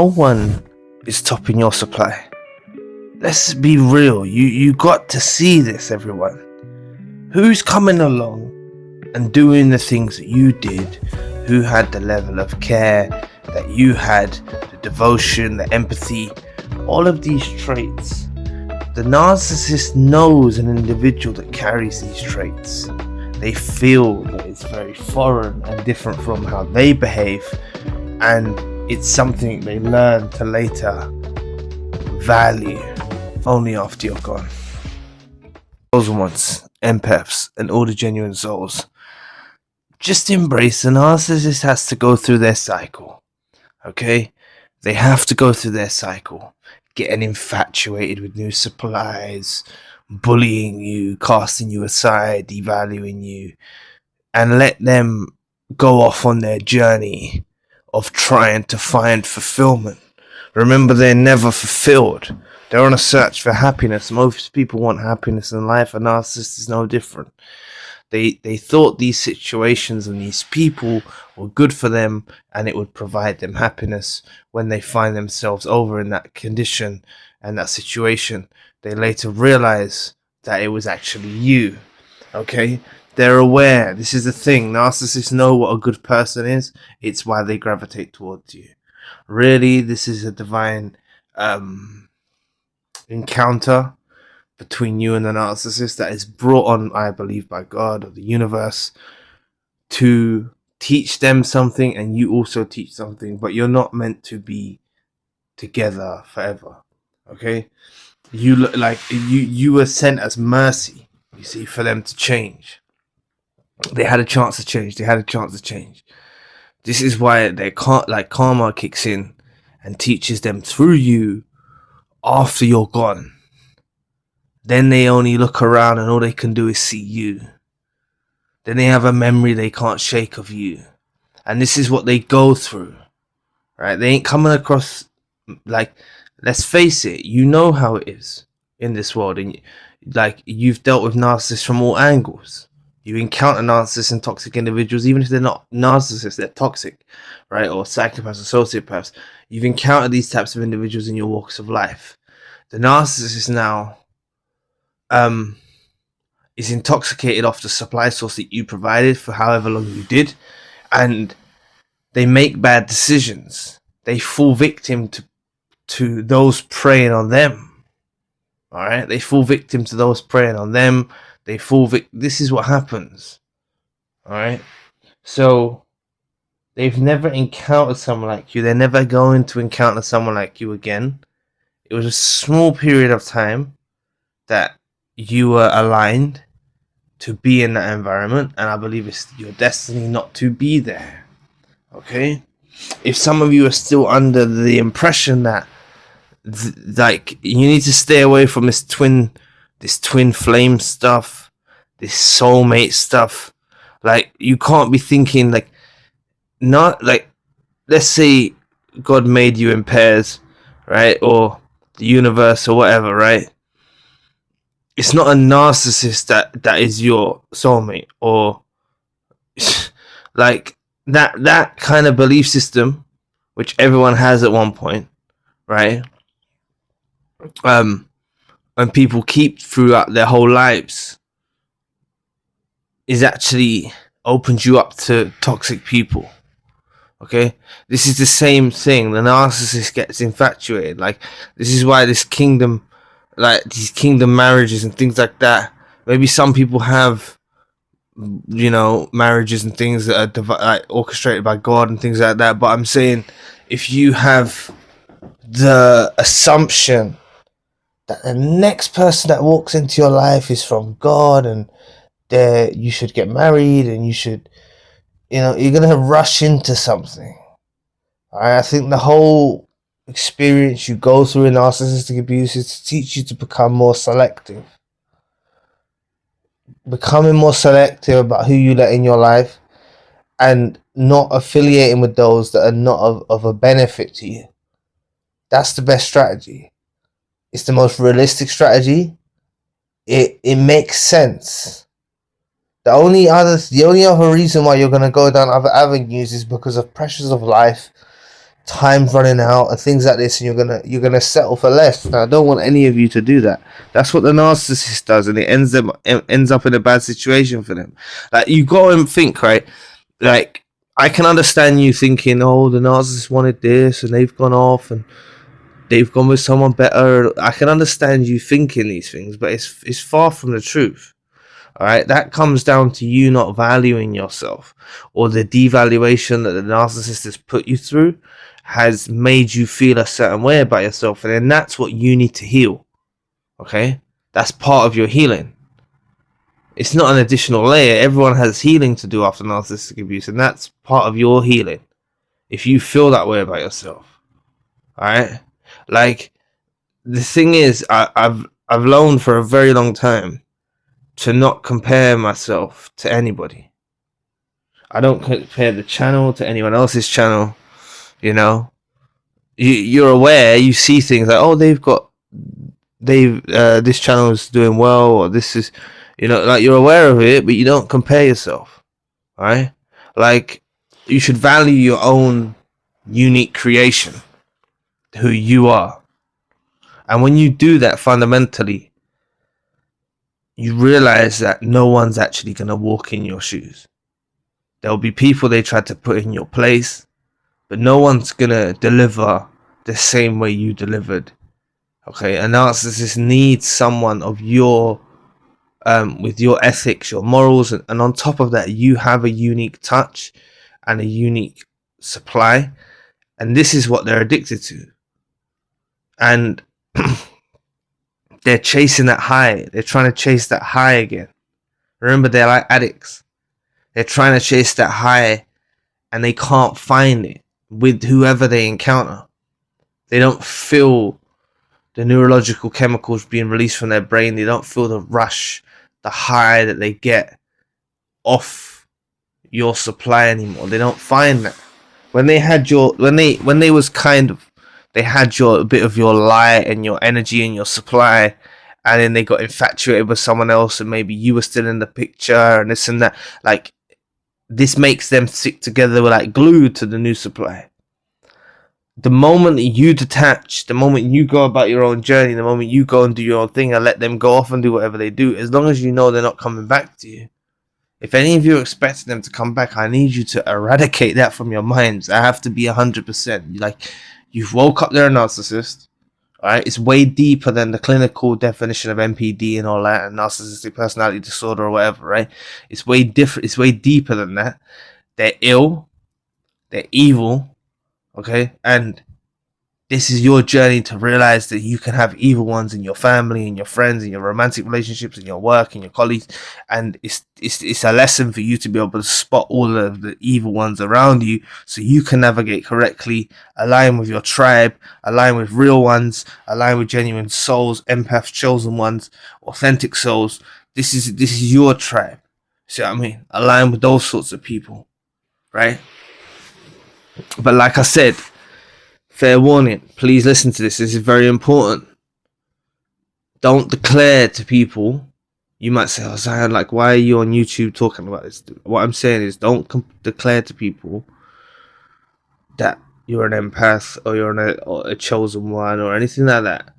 No one is topping your supply. Let's be real. You got to see this, everyone. Who's coming along and doing the things that you did? Who had the level of care that you had, the devotion, the empathy, all of these traits? The narcissist knows an individual that carries these traits. They feel that it's very foreign and different from how they behave, and it's something they learn to later value only after you're gone. Those ones, empaths, and all the genuine souls, just embrace the narcissist has to go through their cycle. Okay? They have to go through their cycle. Getting infatuated with new supplies, bullying you, casting you aside, devaluing you, and let them go off on their journey of trying to find fulfillment. Remember, they're never fulfilled. They're on a search for happiness. Most people want happiness in life. A narcissist is no different. They thought these situations and these people were good for them and it would provide them happiness. When they find themselves over in that condition and that situation, they later realize that it was actually you. Okay? They're aware. This is the thing. Narcissists know what a good person is. It's why they gravitate towards you. Really, this is a divine encounter between you and the narcissist that is brought on, I believe, by God or the universe to teach them something, and you also teach something, but you're not meant to be together forever. Okay? You look like you were sent as mercy, you see, for them to change. They had a chance to change. This is why they can't, like, karma kicks in and teaches them through you after you're gone. Then they only look around and all they can do is see you. Then they have a memory they can't shake of you. And this is what they go through. Right? They ain't coming across, like, let's face it, you know how it is in this world. And like, you've dealt with narcissists from all angles. You encounter narcissists and toxic individuals, even if they're not narcissists, they're toxic, right? Or psychopaths or sociopaths. You've encountered these types of individuals in your walks of life. The narcissist now is intoxicated off the supply source that you provided for however long you did, and they make bad decisions. They fall victim to those preying on them. All right, they fall victim to those preying on them. This is what happens. All right, so they've never encountered someone like you. They're never going to encounter someone like you again. It was a small period of time that you were aligned to be in that environment, and I believe it's your destiny not to be there. Okay? If some of you are still under the impression that like, you need to stay away from this twin flame stuff, this soulmate stuff, like, you can't be thinking, like, not like, let's say God made you in pairs, right? Or the universe or whatever, right? It's not a narcissist that is your soulmate, or like that kind of belief system, which everyone has at one point, right? And people keep throughout their whole lives, is actually opens you up to toxic people. Okay, this is the same thing. The narcissist gets infatuated. Like, this is why this kingdom, like these kingdom marriages and things like that. Maybe some people have, you know, marriages and things that are like orchestrated by God and things like that. But I'm saying, if you have the assumption that the next person that walks into your life is from God, and you should get married, and you should, you know, you're gonna rush into something. I think the whole experience you go through in narcissistic abuse is to teach you to become more selective. Becoming more selective about who you let in your life, and not affiliating with those that are not of a benefit to you. That's the best strategy. It's the most realistic strategy. It makes sense. The only other reason why you're going to go down other avenues is because of pressures of life time's running out and things like this, and you're gonna settle for less. Now, I don't want any of you to do that. That's what the narcissist does, and it ends up in a bad situation for them. Like, you go and think, right? Like, I can understand you thinking, oh, the narcissist wanted this and they've gone off and they've gone with someone better. I can understand you thinking these things, but it's far from the truth. All right, that comes down to you not valuing yourself, or the devaluation that the narcissist has put you through has made you feel a certain way about yourself, and then that's what you need to heal. Okay, that's part of your healing. It's not an additional layer. Everyone has healing to do after narcissistic abuse, and that's part of your healing. If you feel that way about yourself, all right. Like, the thing is, I've learned for a very long time to not compare myself to anybody. I don't compare the channel to anyone else's channel. You know, you're aware. You see things like, oh, this channel is doing well, or this is, you know, like, you're aware of it, but you don't compare yourself. All right, like, you should value your own unique creation, who you are. And when you do that, fundamentally, you realize that no one's actually going to walk in your shoes. There'll be people they try to put in your place, but no one's going to deliver the same way you delivered. Okay, a narcissist needs someone of your, with your ethics, your morals, and on top of that, you have a unique touch and a unique supply. And this is what they're addicted to. And they're chasing that high. They're trying to chase that high again. Remember, they're like addicts. They're trying to chase that high, and they can't find it with whoever they encounter. They don't feel the neurological chemicals being released from their brain. They don't feel the rush, the high that they get off your supply anymore. They don't find that. When they had your, when they was kind of, they had your, a bit of your light and your energy and your supply, and then they got infatuated with someone else, and maybe you were still in the picture and this and that. Like, this makes them stick together, like glued to the new supply. The moment that you detach, the moment you go about your own journey, the moment you go and do your own thing and let them go off and do whatever they do, as long as you know they're not coming back to you. If any of you are expecting them to come back, I need you to eradicate that from your minds. I have to be 100%. Like, you've woke up, they're a narcissist. Alright, it's way deeper than the clinical definition of NPD and all that, and narcissistic personality disorder or whatever, right? It's way different. It's way deeper than that. They're ill. They're evil. Okay? And this is your journey to realize that you can have evil ones in your family, in your friends, in your romantic relationships, in your work, in your colleagues. And it's a lesson for you to be able to spot all of the evil ones around you, so you can navigate correctly, align with your tribe, align with real ones, align with genuine souls, empaths, chosen ones, authentic souls. This is your tribe. See what I mean? Align with those sorts of people, right? But like I said, fair warning, please listen to this. This is very important. Don't declare to people. You might say, oh, Zion, like, why are you on YouTube talking about this? What I'm saying is, don't declare to people that you're an empath or you're a chosen one or anything like that.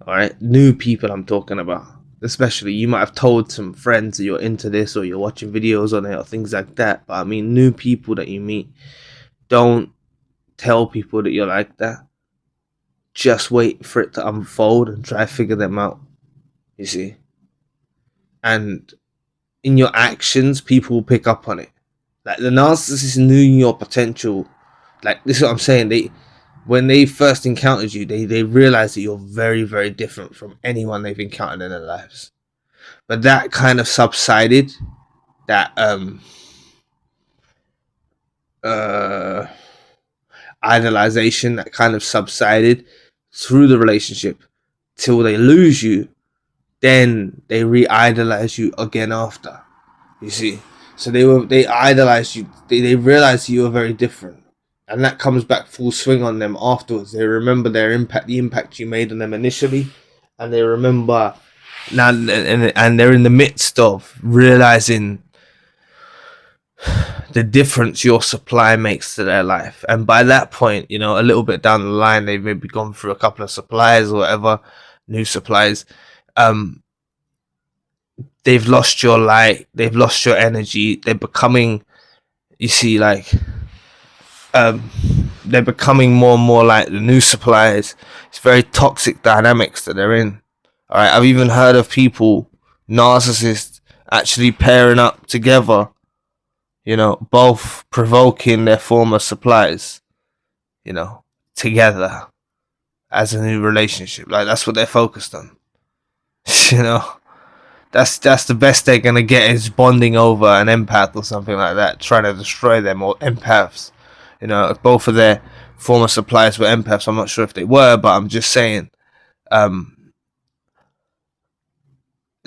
All right? New people I'm talking about. Especially, you might have told some friends that you're into this or you're watching videos on it or things like that. But I mean, new people that you meet, don't tell people that you're like that. Just wait for it to unfold and try to figure them out. You see? And in your actions, people will pick up on it. Like, the narcissist knew your potential. Like, this is what I'm saying. When they first encountered you, they realized that you're very, very different from anyone they've encountered in their lives. But that kind of subsided. That idolization, that kind of subsided through the relationship till they lose you. Then they re-idolize you again after. You see? So they idolized you. They realized you were very different. And that comes back full swing on them afterwards. They remember their impact, the impact you made on them initially. And they remember now, and they're in the midst of realizing the difference your supply makes to their life. And by that point, you know, a little bit down the line, they've maybe gone through a couple of suppliers or whatever, new supplies. They've lost your light, they've lost your energy, they're becoming, you see, like, they're becoming more and more like the new suppliers. It's very toxic dynamics that they're in. All right, I've even heard of people, narcissists, actually pairing up together, you know, both provoking their former suppliers, you know, together as a new relationship. Like, that's what they're focused on. You know, that's the best they're gonna get, is bonding over an empath or something like that, trying to destroy them, or empaths. You know, if both of their former suppliers were empaths, I'm not sure if they were, but I'm just saying,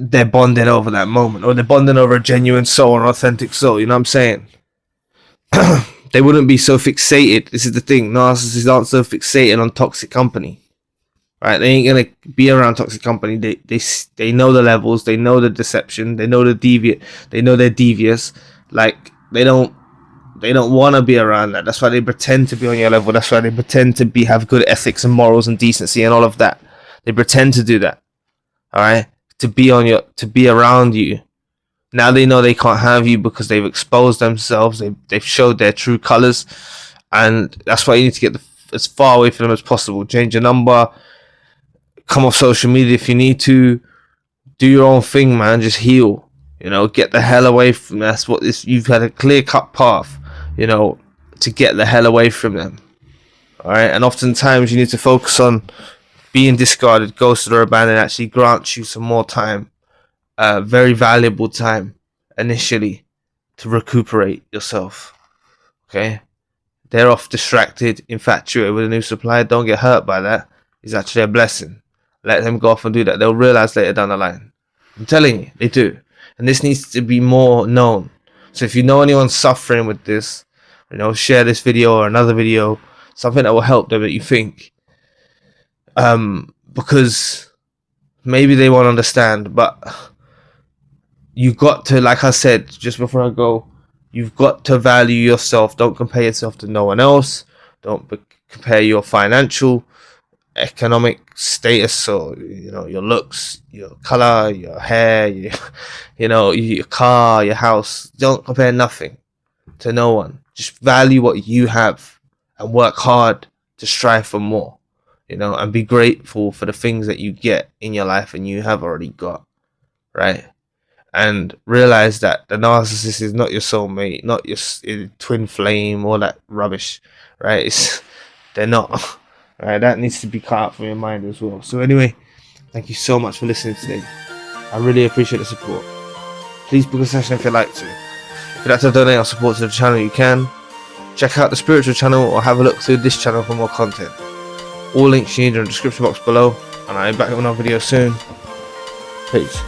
they're bonding over that moment, or they're bonding over a genuine soul, an authentic soul. You know what I'm saying? They wouldn't be so fixated. This is the thing. Narcissists aren't so fixated on toxic company, right? They ain't gonna be around toxic company. They know the levels. They know the deception. They know the deviant. They know they're devious. Like, they don't want to be around that. That's why they pretend to be on your level. That's why they pretend to have good ethics and morals and decency and all of that. They pretend to do that. All right, to be around you. Now they know they can't have you because they've exposed themselves. They've showed their true colors, and that's why you need to get as far away from them as possible. Change your number. Come off social media if you need to. Do your own thing, man. Just heal. You know, get the hell away from. That's what this. You've had a clear-cut path, you know, to get the hell away from them. All right, and oftentimes you need to focus on being discarded, ghosted, or abandoned. Actually grants you some more time, very valuable time initially, to recuperate yourself. Okay, they're off distracted, infatuated with a new supplier. Don't get hurt by that. It's actually a blessing. Let them go off and do that. They'll realize later down the line. I'm telling you, they do. And this needs to be more known. So if you know anyone suffering with this, you know, share this video or another video, something that will help them that you think. Because maybe they won't understand, but you got to, like I said just before I go, you've got to value yourself. Don't compare yourself to no one else. Don't compare your financial, economic status, or, you know, your looks, your color, your hair, you know, your car, your house. Don't compare nothing to no one. Just value what you have and work hard to strive for more, you know, and be grateful for the things that you get in your life and you have already got, right? And realize that the narcissist is not your soulmate, not your twin flame, all that rubbish, right? They're not. Right, that needs to be cut out from your mind as well. So anyway, thank you so much for listening today. I really appreciate the support. Please book a session if you'd like to. If you'd like to donate or support to the channel, you can. Check out the spiritual channel or have a look through this channel for more content. All links you need are in the description box below, and I'll be back with another video soon. Peace.